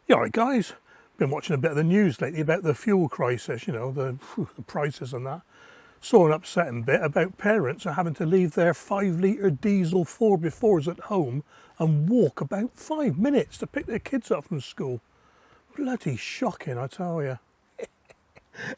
Yeah, all right, guys. Been watching a bit of the news lately about the fuel crisis, you know, the prices and that. Saw an upsetting bit about parents are having to leave their 5-litre diesel 4x4s at home and walk about 5 minutes to pick their kids up from school. Bloody shocking, I tell you.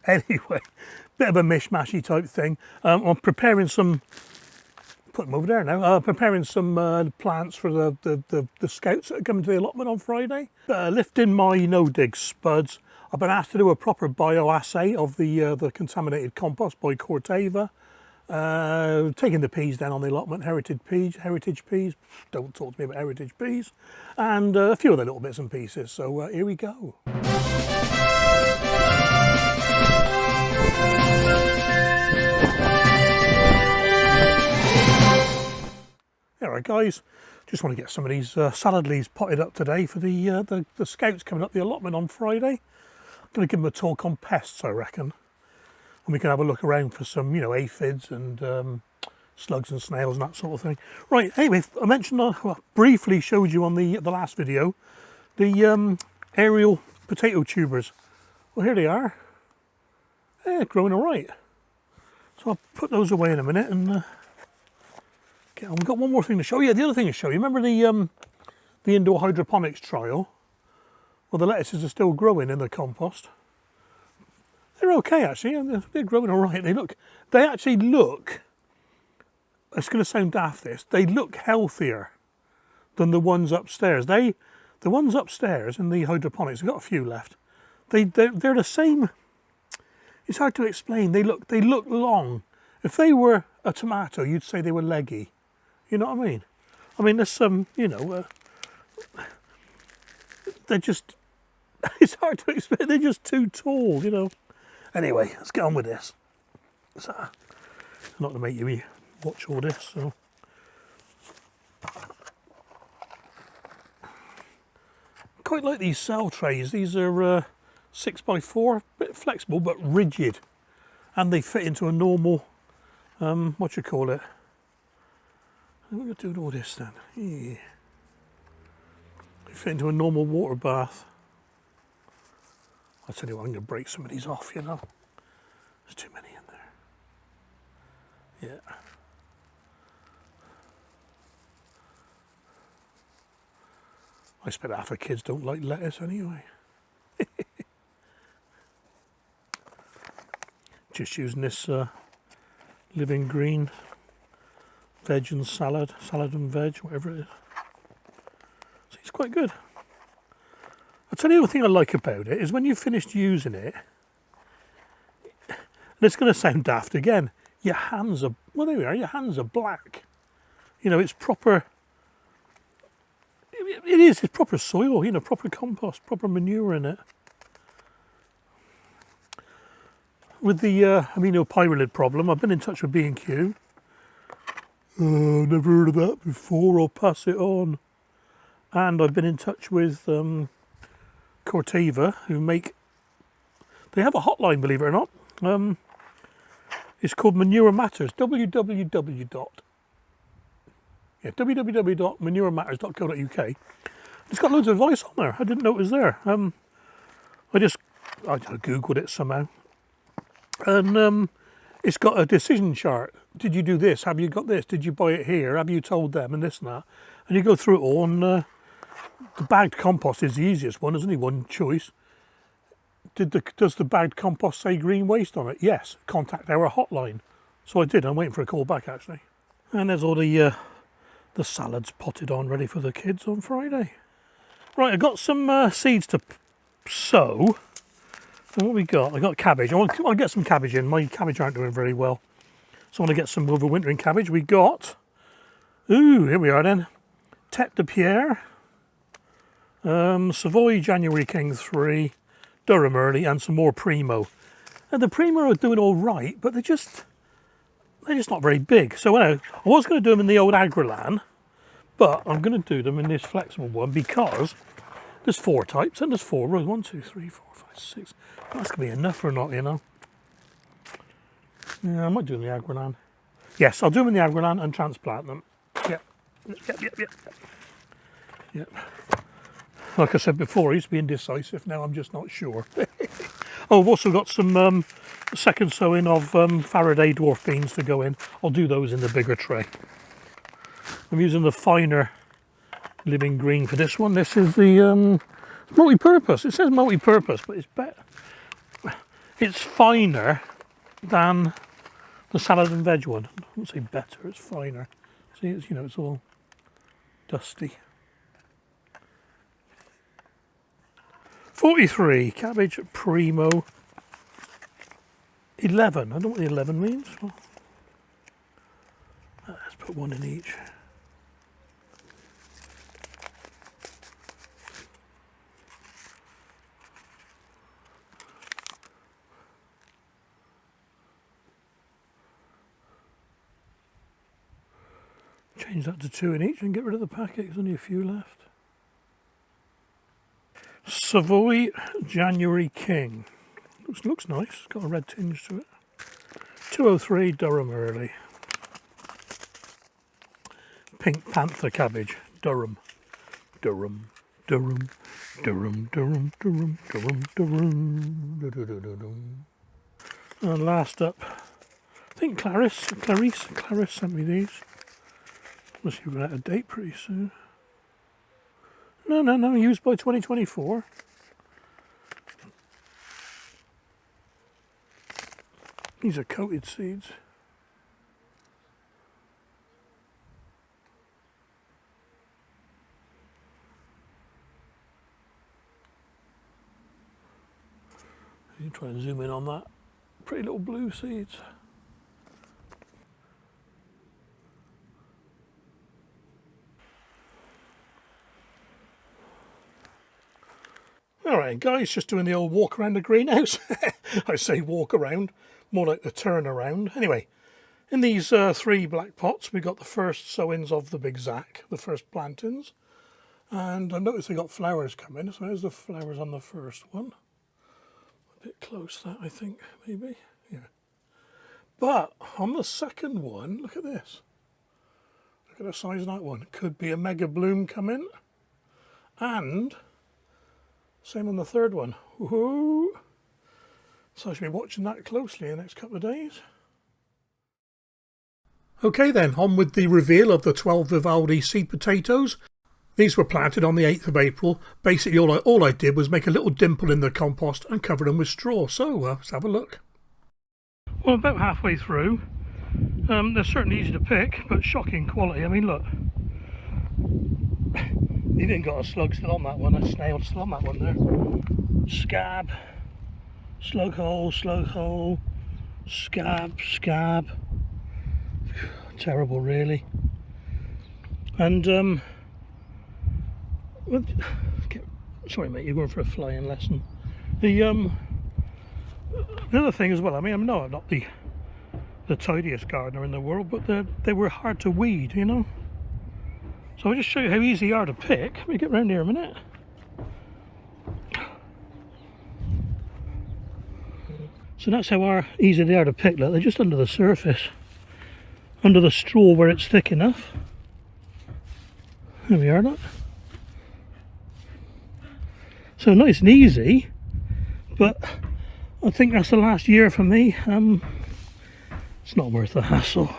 Anyway, bit of a mishmashy type thing. I'm preparing some, put them over there now, preparing some plants for the scouts that are coming to the allotment on Friday. Lifting my no-dig spuds. I've been asked to do a proper bioassay of the contaminated compost by Corteva. Taking the peas down on the allotment, heritage peas, don't talk to me about heritage peas, and a few other little bits and pieces. So here we go. Alright guys, just want to get some of these salad leaves potted up today for the scouts coming up the allotment on Friday. I'm going to give them a talk on pests, I reckon. And we can have a look around for some, you know, aphids and slugs and snails and that sort of thing. Right, anyway, I mentioned, briefly showed you on the last video, the aerial potato tubers. Well, here they are. They're growing all right. So I'll put those away in a minute and get on. We've got one more thing to show you. The other thing to show you, remember the indoor hydroponics trial? Well, the lettuces are still growing in the compost. They're okay actually, they're growing all right. They actually look, it's going to sound daft this, they look healthier than the ones upstairs. The ones upstairs in the hydroponics, I've got a few left, they're the same, it's hard to explain, they look long. If they were a tomato, you'd say they were leggy. You know what I mean? I mean, there's some, you know, they're just, it's hard to explain, they're just too tall, you know. Anyway, let's get on with this. So, I'm not going to make you watch all this, so. Quite like these cell trays. These are 6x4, a bit flexible but rigid. And they fit into a normal, what you call it? I'm going to do all this then. Yeah. They fit into a normal water bath. I'll tell you what, I'm going to break some of these off, you know. There's too many in there. Yeah. I expect half the kids don't like lettuce anyway. Just using this living green veg and salad and veg, whatever it is. So it's quite good. I'll tell you the thing I like about it is when you've finished using it, and it's going to sound daft again, your hands are, well there we are, your hands are black. You know, it's proper, it's proper soil, you know, proper compost, proper manure in it. With the Aminopyralid problem, I've been in touch with B&Q. Oh, never heard of that before, I'll pass it on. And I've been in touch with Corteva, who they have a hotline, believe it or not. It's called Manure Matters, www.manurematters.co.uk. It's got loads of advice on there. I didn't know it was there. I googled it somehow. And it's got a decision chart. Did you do this? Have you got this? Did you buy it here? Have you told them? And this and that. And you go through it all, and the bagged compost is the easiest one. There's only one choice. Does the bagged compost say green waste on it? Yes. Contact our hotline. So I did. I'm waiting for a call back actually. And there's all the salads potted on, ready for the kids on Friday. Right, I got some seeds to sow. So what we got? I got cabbage. I want to get some cabbage in. My cabbage aren't doing very well, so I want to get some overwintering cabbage. We got, ooh, here we are then. Tete de Pierre, Savoy January King 3, Durham Early, and some more Primo. And the Primo are doing all right, but they're just not very big. So I was going to do them in the old Agrilan, but I'm going to do them in this flexible one because there's 4 types and there's 4 rows. 1, 2, 3, 4, 5, 6. That's going to be enough or not, you know. Yeah, I might do them in the Agrilan. Yes, I'll do them in the Agrilan and transplant them. Yep. Like I said before, I used to be indecisive, now I'm just not sure. Oh, I've also got some second sowing of Faraday dwarf beans to go in. I'll do those in the bigger tray. I'm using the finer living green for this one. This is the multi-purpose. It says multi-purpose, but it's better. It's finer than the salad and veg one. I wouldn't say better, it's finer. See, it's, you know, it's all dusty. 43, cabbage primo. 11, I don't know what the 11 means. Well, let's put one in each. Change that to 2 in each and get rid of the packet, there's only a few left. Savoy January King. Looks nice, got a red tinge to it. 203 Durham early. Pink Panther cabbage, Durham. Durham, Durham, Durham, Durham, Durham, Durham, Durham. And last up, I think Clarice sent me these. Must be run out of date pretty soon. No, used by 2024. These are coated seeds. You can try and zoom in on that. Pretty little blue seeds. Alright guys, just doing the old walk around the greenhouse. I say walk around, more like the turn around. Anyway, in these 3 black pots we got the first sowings of the big Zac, the first plantings. And I noticed they got flowers coming, so there's the flowers on the first one. A bit close that I think, maybe, yeah. But on the second one, look at this. Look at the size of that one. Could be a mega bloom coming. And same on the third one. Woohoo! So I should be watching that closely in the next couple of days. Okay then, on with the reveal of the 12 Vivaldi seed potatoes. These were planted on the 8th of April. Basically all I did was make a little dimple in the compost and cover them with straw. So let's have a look. Well, about halfway through. They're certainly easy to pick, but shocking quality. I mean, look. You've even got a slug still on that one, a snail still on that one there. Scab, slug hole, scab. Terrible really. And sorry mate, you're going for a flying lesson. The other thing as well, I mean, no, I'm not the tidiest gardener in the world, but they were hard to weed, you know. So I'll just show you how easy they are to pick. Let me get round here a minute. So that's how easy they are to pick. Look, they're just under the surface, under the straw where it's thick enough. There we are, look. So nice and easy, but I think that's the last year for me. It's not worth the hassle.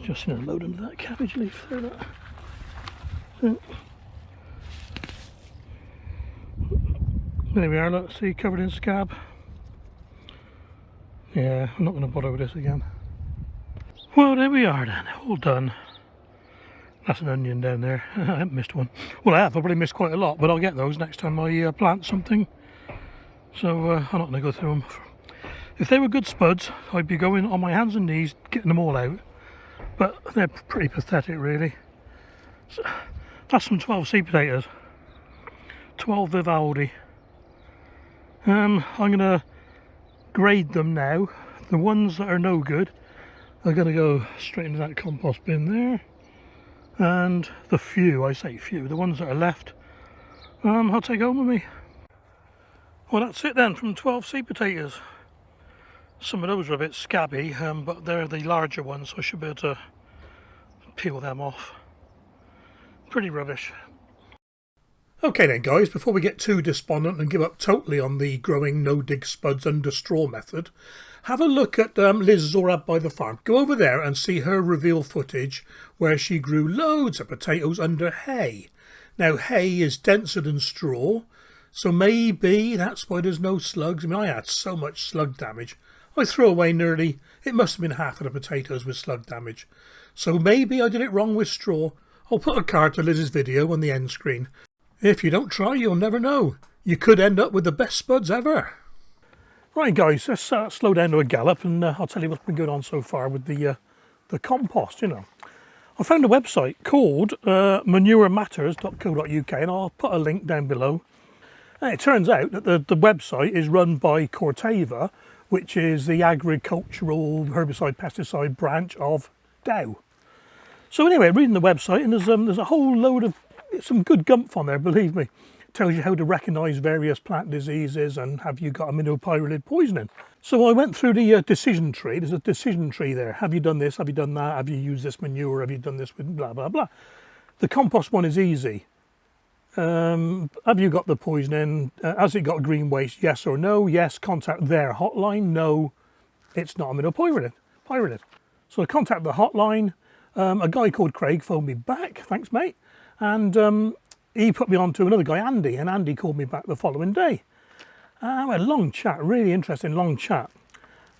Just going to load into that cabbage leaf there. Look. So, there we are, look, see, covered in scab. Yeah, I'm not going to bother with this again. Well, there we are then, all done. That's an onion down there. I haven't missed one. Well, I have, I've probably missed quite a lot, but I'll get those next time I plant something. So I'm not going to go through them. If they were good spuds, I'd be going on my hands and knees, getting them all out. But they're pretty pathetic really. So, that's some 12 seed potatoes. 12 Vivaldi. I'm going to grade them now. The ones that are no good are going to go straight into that compost bin there. And the few, I say few, the ones that are left, I'll take home with me. Well, that's it then from 12 seed potatoes. Some of those are a bit scabby, but they're the larger ones, so I should be able to peel them off. Pretty rubbish. Okay then guys, before we get too despondent and give up totally on the growing no-dig spuds under straw method, have a look at Liz Zorab by the farm. Go over there and see her reveal footage where she grew loads of potatoes under hay. Now hay is denser than straw, so maybe that's why there's no slugs. I mean, I had so much slug damage. I threw away nearly, it must have been half of the potatoes with slug damage. So maybe I did it wrong with straw. I'll put a card to Liz's video on the end screen. If you don't try, you'll never know. You could end up with the best spuds ever. Right guys, let's slow down to a gallop and I'll tell you what's been going on so far with the compost, you know. I found a website called manurematters.co.uk and I'll put a link down below. And it turns out that the website is run by Corteva, which is the agricultural herbicide pesticide branch of Dow. So anyway, reading the website, and there's a whole load of some good gumph on there, believe me. It tells you how to recognise various plant diseases and have you got aminopyralid poisoning. So I went through the decision tree. There's a decision tree there. Have you done this? Have you done that? Have you used this manure? Have you done this with blah, blah, blah? The compost one is easy. Have you got the poisoning? Has it got green waste? Yes or no? Yes, contact their hotline. No, it's not aminopyralid. So I contacted the hotline. A guy called Craig phoned me back. Thanks, mate. And he put me on to another guy, Andy, and Andy called me back the following day. We had a long chat, really interesting long chat.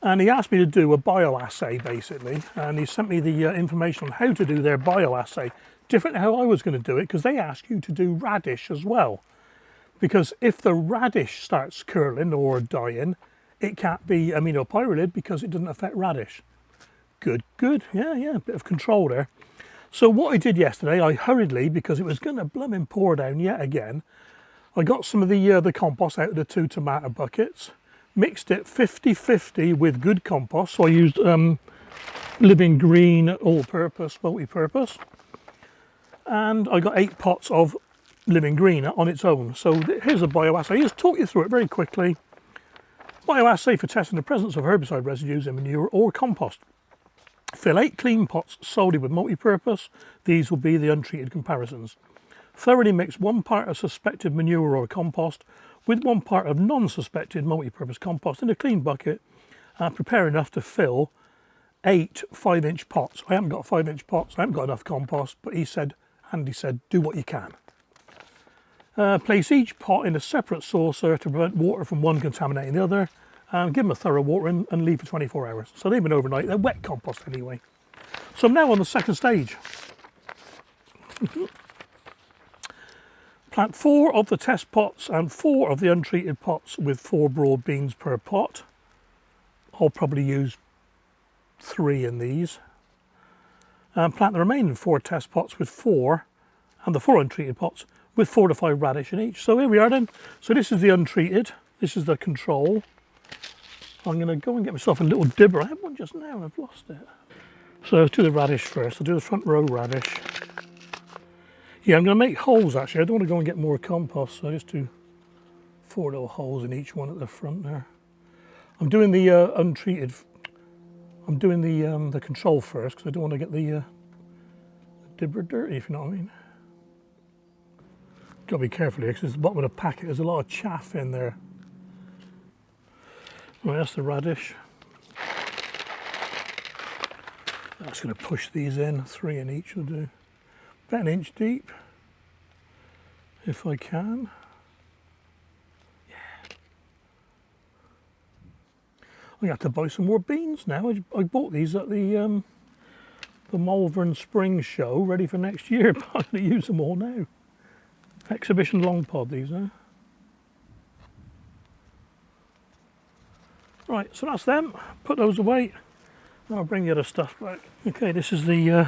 And he asked me to do a bioassay, basically. And he sent me the information on how to do their bioassay. Different to how I was going to do it, because they ask you to do radish as well. Because if the radish starts curling or dying, it can't be aminopyralid because it doesn't affect radish. Good, yeah, a bit of control there. So what I did yesterday, I hurriedly, because it was going to blooming pour down yet again, I got some of the compost out of the 2 tomato buckets, mixed it 50-50 with good compost. So I used Living Green all-purpose, multi-purpose, and I got 8 pots of Living Green on its own. So here's a bioassay. I'll just talk you through it very quickly. Bioassay for testing the presence of herbicide residues in manure or compost. Fill 8 clean pots solely with multi-purpose. These will be the untreated comparisons. Thoroughly mix 1 part of suspected manure or compost with 1 part of non-suspected multi-purpose compost in a clean bucket and prepare enough to fill 8 5-inch pots. I haven't got 5-inch pots, I haven't got enough compost, but Andy said, do what you can. Place each pot in a separate saucer to prevent water from one contaminating the other. And give them a thorough watering and leave for 24 hours. So they've been overnight, they're wet compost anyway. So I'm now on the second stage. Plant 4 of the test pots and 4 of the untreated pots with 4 broad beans per pot. I'll probably use 3 in these. And plant the remaining 4 test pots with 4 and the 4 untreated pots with 4 to 5 radish in each. So here we are then. So this is the untreated, this is the control. I'm going to go and get myself a little dibber. I had one just now and I've lost it. So let's do the radish first. I'll do the front row radish. Yeah, I'm going to make holes actually. I don't want to go and get more compost, so I just do 4 little holes in each one at the front there. I'm doing the untreated. I'm doing the control first because I don't want to get the dibber dirty, if you know what I mean. Got to be careful here because at the bottom of the packet there's a lot of chaff in there. Right, that's the radish. I'm just going to push these in, 3 in each will do. About 1 inch deep, if I can. Yeah. I'm going to have to buy some more beans now. I bought these at the Malvern Spring show, ready for next year, but I'm going to use them all now. Exhibition long pod, these are. Right, so that's them. Put those away. And I'll bring the other stuff back. Okay, this is the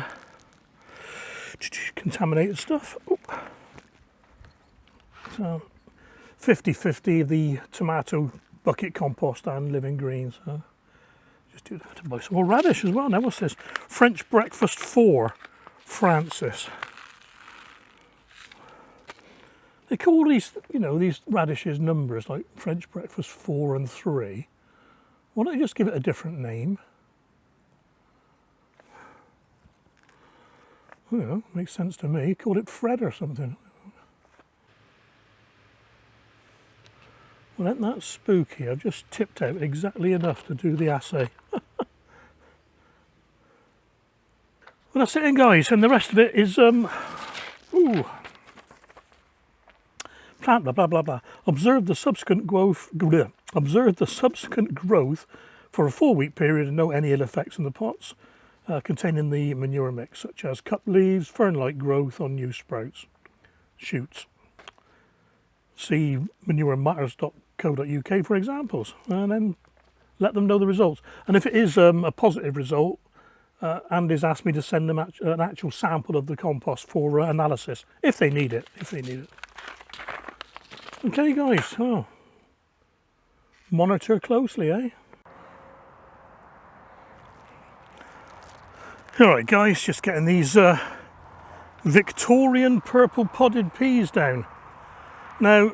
contaminated stuff. So 50-50 the tomato bucket compost and Living Green. So just do that to buy some more radish as well. Now what's this? French breakfast 4, Francis. They call these, you know, these radishes numbers like French breakfast 4 and 3. Why don't you just give it a different name? You know, makes sense to me. Called it Fred or something. Well, isn't that spooky? I've just tipped out exactly enough to do the assay. Well, that's it then, guys, and the rest of it is plant blah blah blah. Observe the subsequent growth. Observe the subsequent growth for a 4-week period and note any ill effects in the pots containing the manure mix, such as cut leaves, fern-like growth on new sprouts, shoots. See manurematters.co.uk for examples, and then let them know the results. And if it is a positive result, Andy's asked me to send them an actual sample of the compost for analysis, if they need it. Okay, guys. Oh. Monitor closely, eh? Alright, guys, just getting these Victorian purple podded peas down. Now,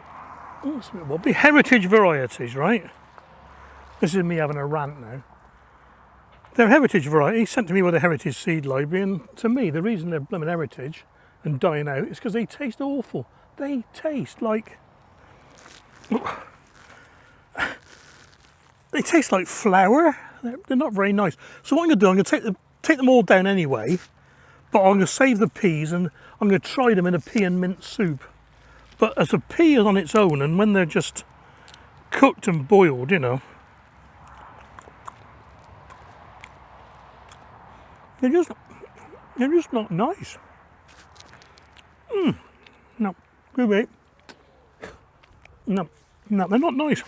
it's a bit wobbly. Heritage varieties, right? This is me having a rant now. They're heritage varieties sent to me by the Heritage Seed Library, and to me, the reason they're blooming heritage and dying out is because they taste awful. They taste like... They taste like flour. They're not very nice. So what I'm going to do, I'm going to take them all down anyway, but I'm going to save the peas and I'm going to try them in a pea and mint soup. But as a pea on its own, and when they're just cooked and boiled, you know, they're just not nice. No, good mate. No, they're not nice.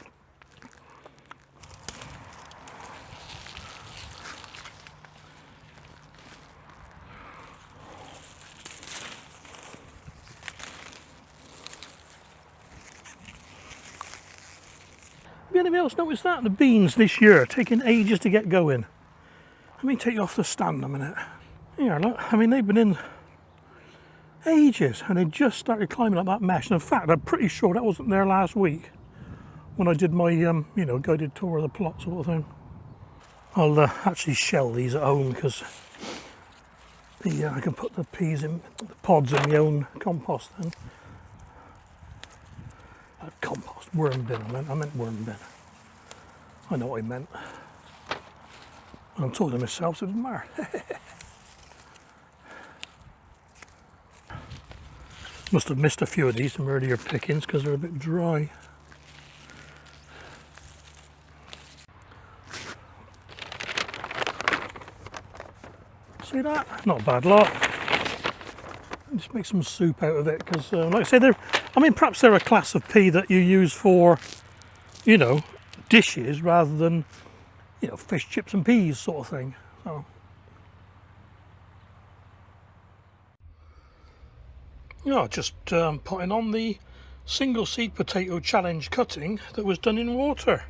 Have anybody else noticed that? The beans this year taking ages to get going. Let me take you off the stand a minute. Yeah, look, I mean, they've been in ages and they just started climbing up that mesh. And in fact, I'm pretty sure that wasn't there last week when I did my, you know, guided tour of the plot sort of thing. I'll actually shell these at home because I can put the peas in, the pods in my own compost then. Compost, worm bin, I meant worm bin. I know what I meant. I'm talking to myself, so it doesn't matter. Must have missed a few of these from earlier pickings because they're a bit dry. See that? Not a bad lot. Just make some soup out of it because, like I say, perhaps they're a class of pea that you use for, you know, dishes rather than, you know, fish, chips and peas sort of thing. So. Yeah, just putting on the single seed potato challenge cutting that was done in water.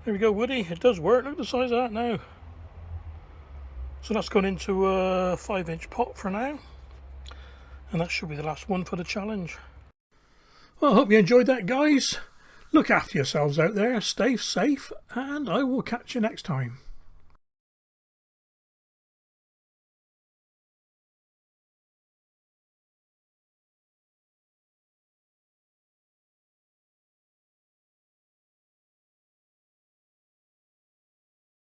There we go, Woody. It does work. Look at the size of that now. So that's gone into a 5-inch pot for now. And that should be the last one for the challenge. Well, I hope you enjoyed that, guys. Look after yourselves out there, stay safe, and I will catch you next time.